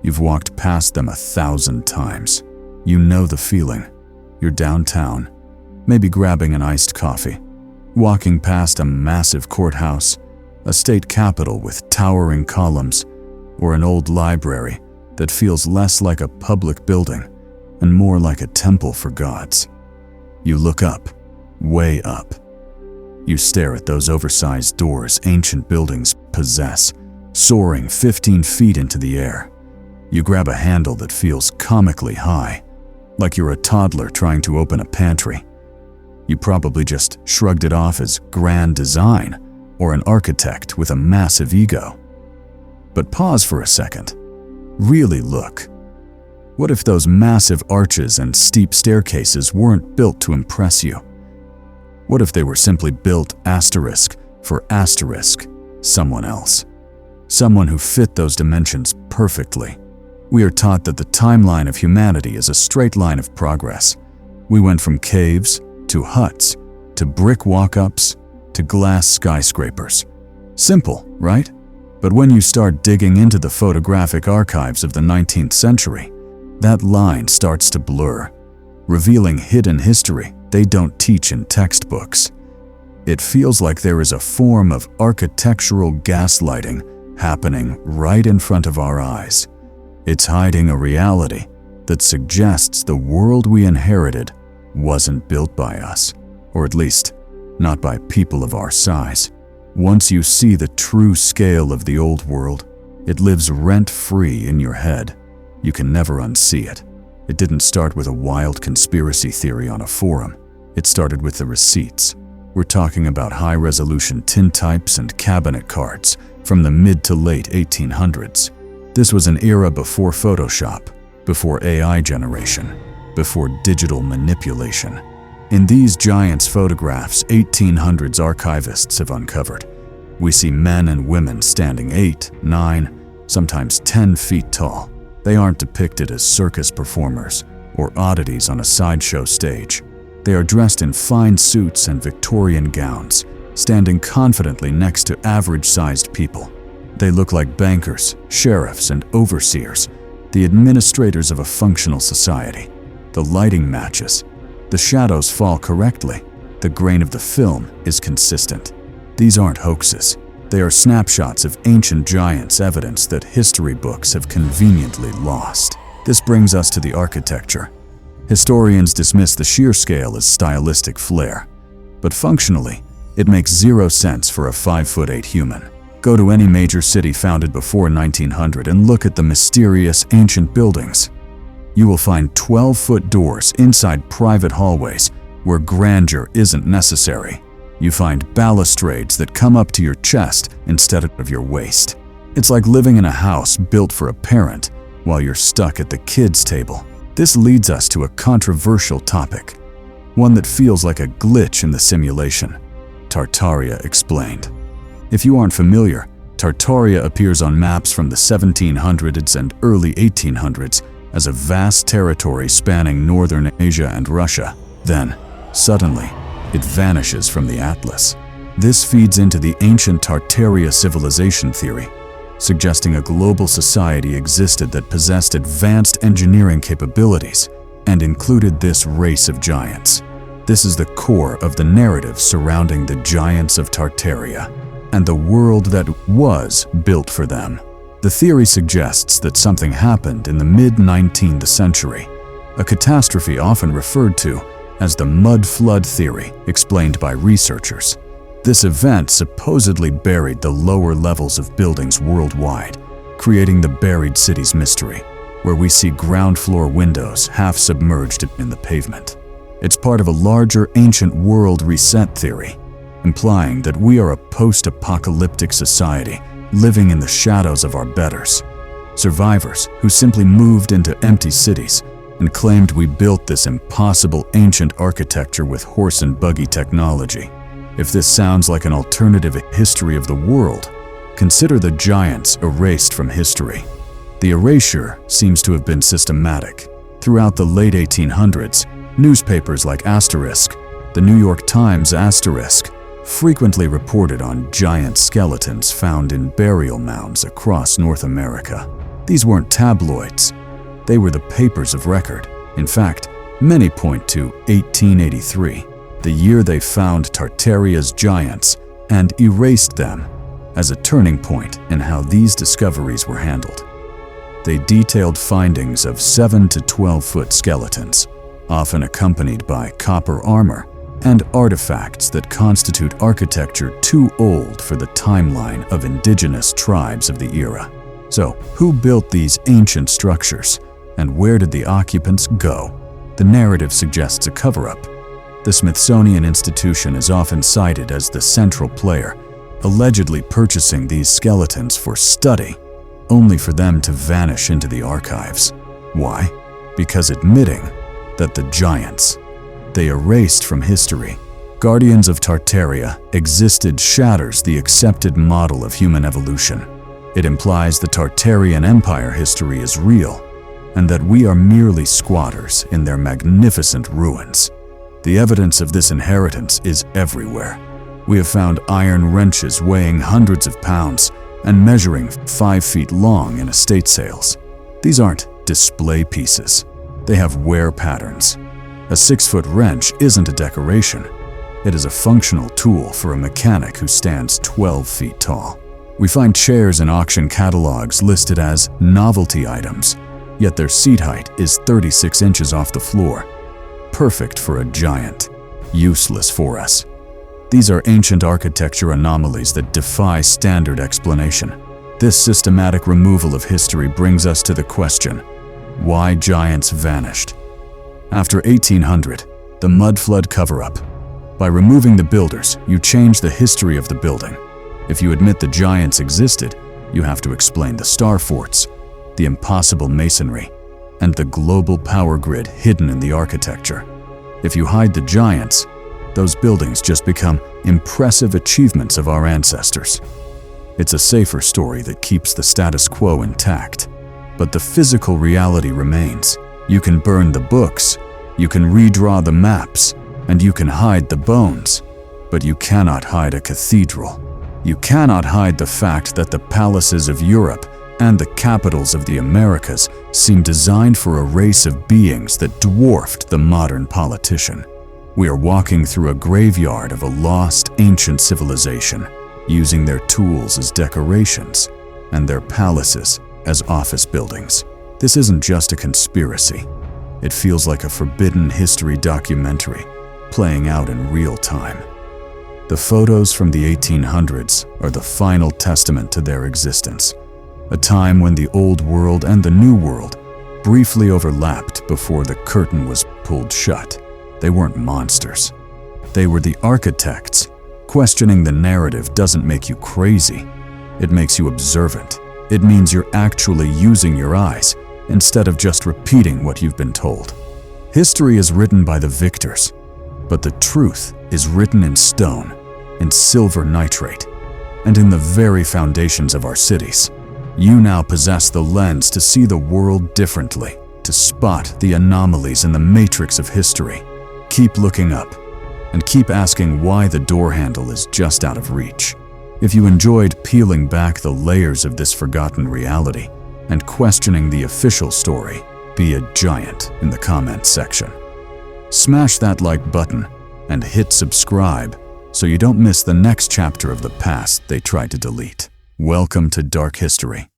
You've walked past them 1,000 times. You know the feeling. You're downtown, maybe grabbing an iced coffee, walking past a massive courthouse, a state capitol with towering columns, or an old library that feels less like a public building and more like a temple for gods. You look up, way up. You stare at those oversized doors ancient buildings possess, soaring 15 feet into the air. You grab a handle that feels comically high, like you're a toddler trying to open a pantry. You probably just shrugged it off as grand design or an architect with a massive ego. But pause for a second. Really look. What if those massive arches and steep staircases weren't built to impress you? What if they were simply built for someone else? Someone who fit those dimensions perfectly. We are taught that the timeline of humanity is a straight line of progress. We went from caves to huts to brick walk-ups to glass skyscrapers. Simple, right? But when you start digging into the photographic archives of the 19th century, that line starts to blur, revealing hidden history they don't teach in textbooks. It feels like there is a form of architectural gaslighting happening right in front of our eyes. It's hiding a reality that suggests the world we inherited wasn't built by us, or at least not by people of our size. Once you see the true scale of the old world, it lives rent-free in your head. You can never unsee it. It didn't start with a wild conspiracy theory on a forum. It started with the receipts. We're talking about high-resolution tintypes and cabinet cards from the mid to late 1800s. This was an era before Photoshop, before AI generation, before digital manipulation. In these Giants photographs 1800s archivists have uncovered, we see men and women standing 8, 9, sometimes 10 feet tall. They aren't depicted as circus performers or oddities on a sideshow stage. They are dressed in fine suits and Victorian gowns, standing confidently next to average-sized people. They look like bankers, sheriffs, and overseers, the administrators of a functional society. The lighting matches. The shadows fall correctly. The grain of the film is consistent. These aren't hoaxes. They are snapshots of ancient giants, evidence that history books have conveniently lost. This brings us to the architecture. Historians dismiss the sheer scale as stylistic flair, but functionally, it makes zero sense for a 5'8" human. Go to any major city founded before 1900 and look at the mysterious ancient buildings. You will find 12-foot doors inside private hallways where grandeur isn't necessary. You find balustrades that come up to your chest instead of your waist. It's like living in a house built for a parent while you're stuck at the kids' table. This leads us to a controversial topic, one that feels like a glitch in the simulation. Tartaria explained. If you aren't familiar, Tartaria appears on maps from the 1700s and early 1800s as a vast territory spanning northern Asia and Russia. Then, suddenly, it vanishes from the atlas. This feeds into the ancient Tartaria civilization theory, suggesting a global society existed that possessed advanced engineering capabilities and included this race of giants. This is the core of the narrative surrounding the Giants of Tartaria and the world that was built for them. The theory suggests that something happened in the mid-19th century, a catastrophe often referred to as the mud flood theory, explained by researchers. This event supposedly buried the lower levels of buildings worldwide, creating the buried city's mystery, where we see ground floor windows half submerged in the pavement. It's part of a larger ancient world reset theory, implying that we are a post-apocalyptic society living in the shadows of our betters, survivors who simply moved into empty cities and claimed we built this impossible ancient architecture with horse and buggy technology. If this sounds like an alternative history of the world, consider the giants erased from history. The erasure seems to have been systematic. Throughout the late 1800s, newspapers like Asterisk, the New York Times Asterisk, frequently reported on giant skeletons found in burial mounds across North America. These weren't tabloids. They were the papers of record. In fact, many point to 1883, the year they found Tartaria's giants and erased them, as a turning point in how these discoveries were handled. They detailed findings of 7 to 12-foot skeletons, often accompanied by copper armor and artifacts that constitute architecture too old for the timeline of indigenous tribes of the era. So, who built these ancient structures, and where did the occupants go? The narrative suggests a cover-up. The Smithsonian Institution is often cited as the central player, allegedly purchasing these skeletons for study, only for them to vanish into the archives. Why? Because admitting that the giants they erased from history, guardians of Tartaria, existed shatters the accepted model of human evolution. It implies the Tartarian Empire history is real, and that we are merely squatters in their magnificent ruins. The evidence of this inheritance is everywhere. We have found iron wrenches weighing hundreds of pounds and measuring 5 feet long in estate sales. These aren't display pieces. They have wear patterns. A 6-foot wrench isn't a decoration. It is a functional tool for a mechanic who stands 12 feet tall. We find chairs in auction catalogs listed as novelty items, yet their seat height is 36 inches off the floor. Perfect for a giant, useless for us. These are ancient architecture anomalies that defy standard explanation. This systematic removal of history brings us to the question, why giants vanished? After 1800, the mud flood cover-up. By removing the builders, you change the history of the building. If you admit the giants existed, you have to explain the star forts, the impossible masonry, and the global power grid hidden in the architecture. If you hide the giants, those buildings just become impressive achievements of our ancestors. It's a safer story that keeps the status quo intact. But the physical reality remains. You can burn the books, you can redraw the maps, and you can hide the bones. But you cannot hide a cathedral. You cannot hide the fact that the palaces of Europe and the capitals of the Americas seem designed for a race of beings that dwarfed the modern politician. We are walking through a graveyard of a lost ancient civilization, using their tools as decorations and their palaces as office buildings. This isn't just a conspiracy. It feels like a forbidden history documentary playing out in real time. The photos from the 1800s are the final testament to their existence, a time when the old world and the new world briefly overlapped before the curtain was pulled shut. They weren't monsters. They were the architects. Questioning the narrative doesn't make you crazy. It makes you observant. It means you're actually using your eyes instead of just repeating what you've been told. History is written by the victors, but the truth is written in stone, in silver nitrate, and in the very foundations of our cities. You now possess the lens to see the world differently, to spot the anomalies in the matrix of history. Keep looking up, and keep asking why the door handle is just out of reach. If you enjoyed peeling back the layers of this forgotten reality and questioning the official story, be a giant in the comments section. Smash that like button and hit subscribe so you don't miss the next chapter of the past they tried to delete. Welcome to Dark History.